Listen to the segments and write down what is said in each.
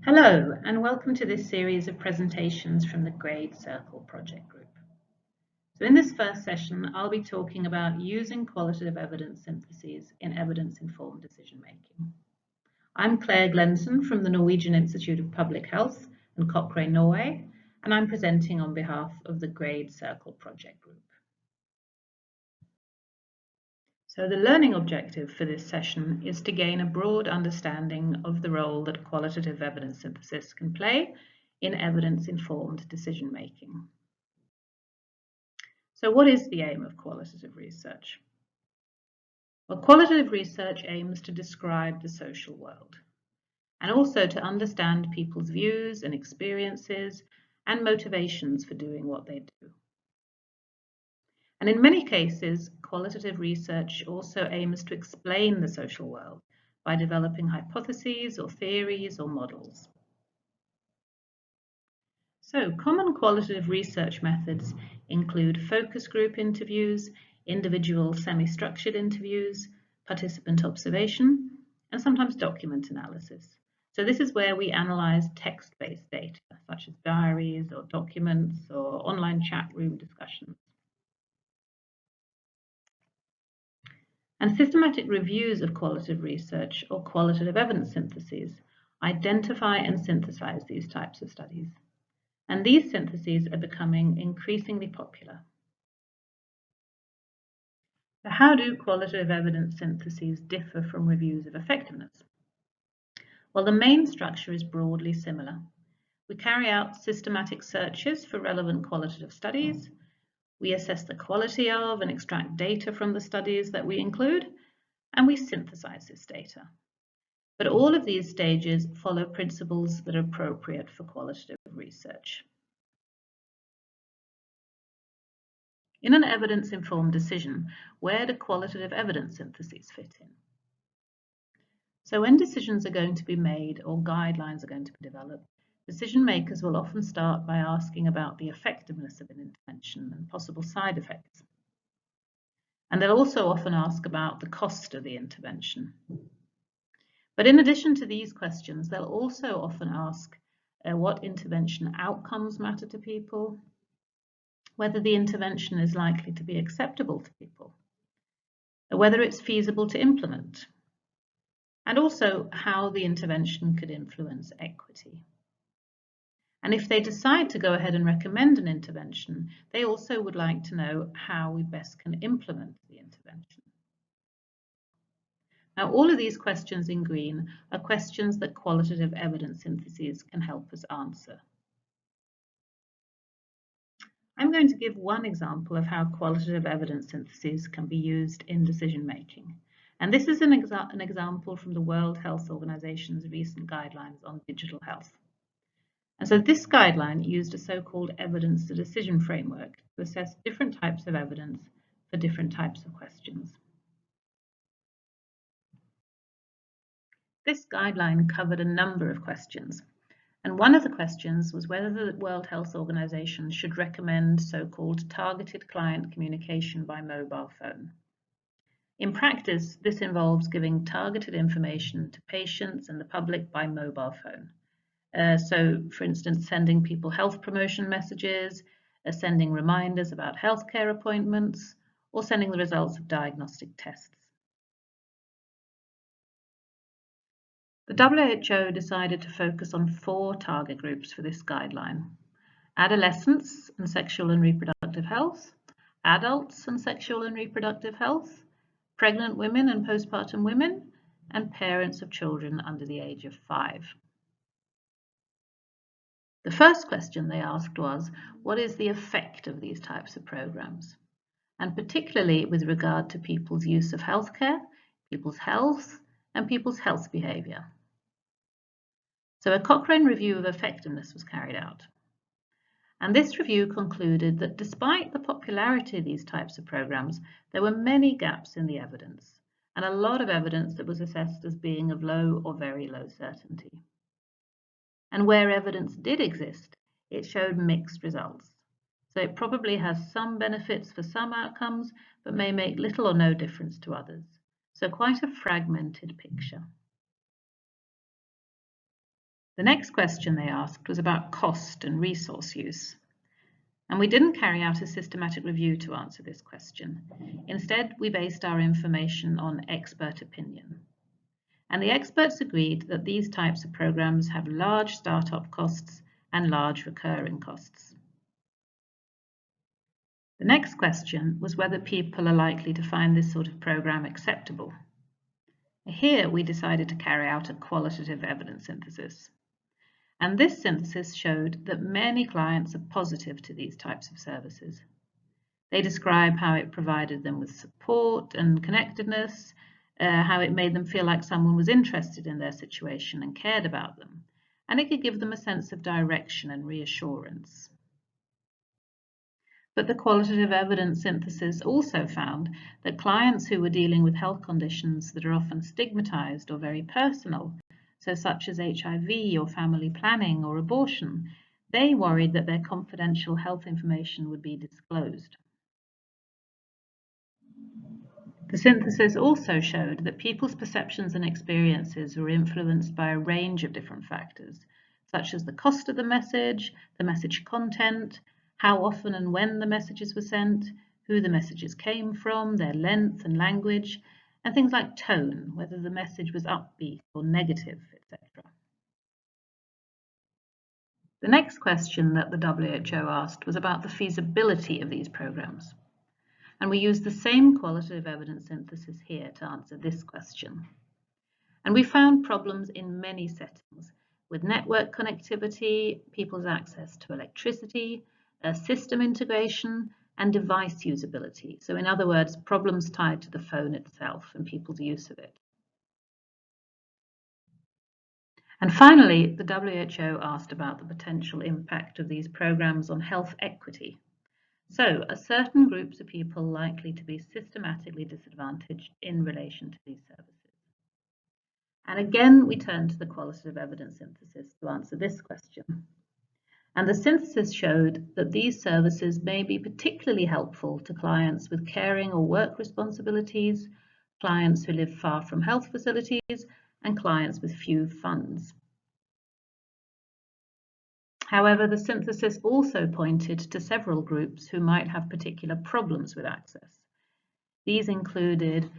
Hello, and welcome to this series of presentations from the Grade CERQual project group. So in this first session, I'll be talking about using qualitative evidence syntheses in evidence-informed decision-making. I'm Claire Glenson from the Norwegian Institute of Public Health and Cochrane, Norway, and I'm presenting on behalf of the Grade CERQual project group. So the learning objective for this session is to gain a broad understanding of the role that qualitative evidence synthesis can play in evidence-informed decision-making. So what is the aim of qualitative research? Well, qualitative research aims to describe the social world and also to understand people's views and experiences and motivations for doing what they do. And in many cases, qualitative research also aims to explain the social world by developing hypotheses or theories or models. So, common qualitative research methods include focus group interviews, individual semi-structured interviews, participant observation, and sometimes document analysis. So this is where we analyze text-based data, such as diaries or documents or online chat room discussions. And systematic reviews of qualitative research or qualitative evidence syntheses identify and synthesize these types of studies. And these syntheses are becoming increasingly popular. So how do qualitative evidence syntheses differ from reviews of effectiveness? Well, the main structure is broadly similar. We carry out systematic searches for relevant qualitative studies. We assess the quality of and extract data from the studies that we include, and we synthesize this data. But all of these stages follow principles that are appropriate for qualitative research. In an evidence-informed decision, where do qualitative evidence syntheses fit in? So when decisions are going to be made or guidelines are going to be developed, decision makers will often start by asking about the effectiveness of an intervention and possible side effects. And they'll also often ask about the cost of the intervention. But in addition to these questions, they'll also often ask what intervention outcomes matter to people, whether the intervention is likely to be acceptable to people, whether it's feasible to implement, and also how the intervention could influence equity. And if they decide to go ahead and recommend an intervention, they also would like to know how we best can implement the intervention. Now, all of these questions in green are questions that qualitative evidence syntheses can help us answer. I'm going to give one example of how qualitative evidence syntheses can be used in decision making. And this is an example from the World Health Organization's recent guidelines on digital health. And so this guideline used a so-called evidence to decision framework to assess different types of evidence for different types of questions. This guideline covered a number of questions, and one of the questions was whether the World Health Organization should recommend so-called targeted client communication by mobile phone. In practice, this involves giving targeted information to patients and the public by mobile phone. So, for instance, sending people health promotion messages, sending reminders about healthcare appointments, or sending the results of diagnostic tests. The WHO decided to focus on 4 target groups for this guideline: adolescents and sexual and reproductive health, adults and sexual and reproductive health, pregnant women and postpartum women, and parents of children under the age of 5. The first question they asked was, what is the effect of these types of programs? And particularly with regard to people's use of healthcare, people's health, and people's health behaviour. So a Cochrane review of effectiveness was carried out. And this review concluded that despite the popularity of these types of programs, there were many gaps in the evidence, and a lot of evidence that was assessed as being of low or very low certainty. And where evidence did exist, it showed mixed results. So it probably has some benefits for some outcomes, but may make little or no difference to others. So quite a fragmented picture. The next question they asked was about cost and resource use. And we didn't carry out a systematic review to answer this question. Instead, we based our information on expert opinion. And the experts agreed that these types of programs have large startup costs and large recurring costs. The next question was whether people are likely to find this sort of program acceptable. Here we decided to carry out a qualitative evidence synthesis. And this synthesis showed that many clients are positive to these types of services. They describe how it provided them with support and connectedness, how it made them feel like someone was interested in their situation and cared about them, and it could give them a sense of direction and reassurance. But the qualitative evidence synthesis also found that clients who were dealing with health conditions that are often stigmatized or very personal, so such as HIV or family planning or abortion, they worried that their confidential health information would be disclosed. The synthesis also showed that people's perceptions and experiences were influenced by a range of different factors, such as the cost of the message content, how often and when the messages were sent, who the messages came from, their length and language, and things like tone, whether the message was upbeat or negative, etc. The next question that the WHO asked was about the feasibility of these programs. And we used the same qualitative evidence synthesis here to answer this question. And we found problems in many settings, with network connectivity, people's access to electricity, system integration, and device usability. So in other words, problems tied to the phone itself and people's use of it. And finally, the WHO asked about the potential impact of these programs on health equity. So, are certain groups of people likely to be systematically disadvantaged in relation to these services? And again, we turn to the qualitative evidence synthesis to answer this question. And the synthesis showed that these services may be particularly helpful to clients with caring or work responsibilities, clients who live far from health facilities, and clients with few funds. However, the synthesis also pointed to several groups who might have particular problems with access. These included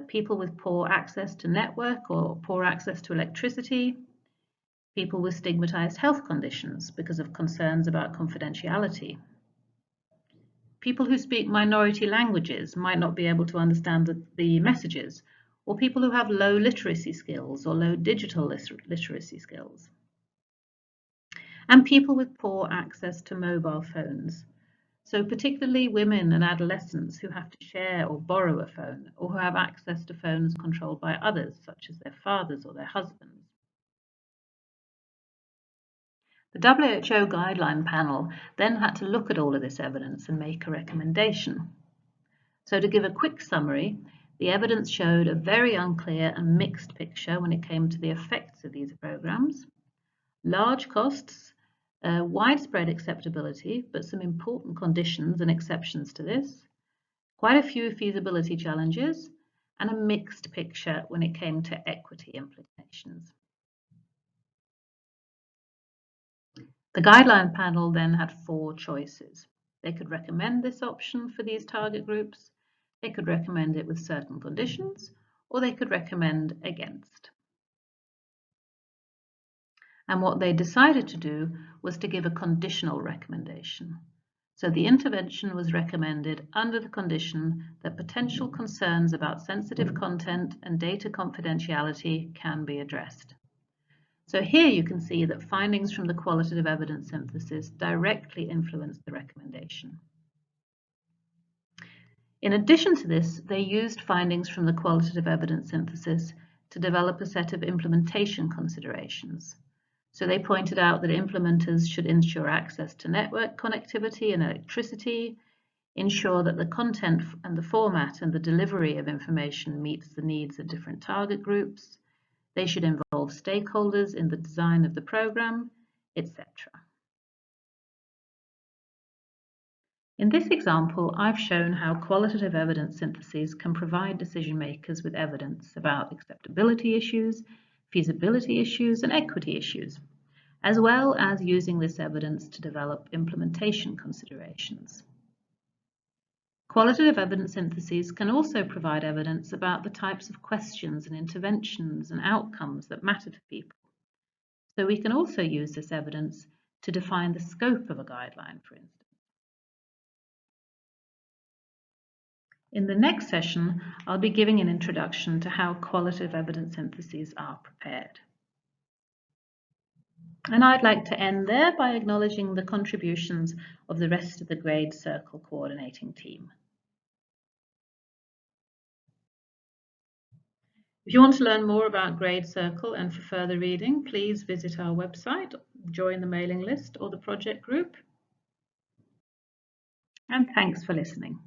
people with poor access to network or poor access to electricity, people with stigmatized health conditions because of concerns about confidentiality. People who speak minority languages might not be able to understand the messages, or people who have low literacy skills or low digital literacy skills. And people with poor access to mobile phones. So particularly women and adolescents who have to share or borrow a phone, or who have access to phones controlled by others, such as their fathers or their husbands. The WHO guideline panel then had to look at all of this evidence and make a recommendation. So to give a quick summary, the evidence showed a very unclear and mixed picture when it came to the effects of these programs, large costs, widespread acceptability, but some important conditions and exceptions to this, quite a few feasibility challenges, and a mixed picture when it came to equity implications. The guideline panel then had 4 choices. They could recommend this option for these target groups, they could recommend it with certain conditions, or they could recommend against. And what they decided to do was to give a conditional recommendation. So the intervention was recommended under the condition that potential concerns about sensitive content and data confidentiality can be addressed. So here you can see that findings from the qualitative evidence synthesis directly influence the recommendation. In addition to this, they used findings from the qualitative evidence synthesis to develop a set of implementation considerations. So they pointed out that implementers should ensure access to network connectivity and electricity, ensure that the content and the format and the delivery of information meets the needs of different target groups, they should involve stakeholders in the design of the program, etc. In this example, I've shown how qualitative evidence syntheses can provide decision makers with evidence about acceptability issues, feasibility issues, and equity issues, as well as using this evidence to develop implementation considerations. Qualitative evidence syntheses can also provide evidence about the types of questions and interventions and outcomes that matter to people. So we can also use this evidence to define the scope of a guideline, for instance. In the next session, I'll be giving an introduction to how qualitative evidence syntheses are prepared. And I'd like to end there by acknowledging the contributions of the rest of the grade CERQual coordinating team. If you want to learn more about Grade CERQual and for further reading, please visit our website, join the mailing list or the project group. And thanks for listening.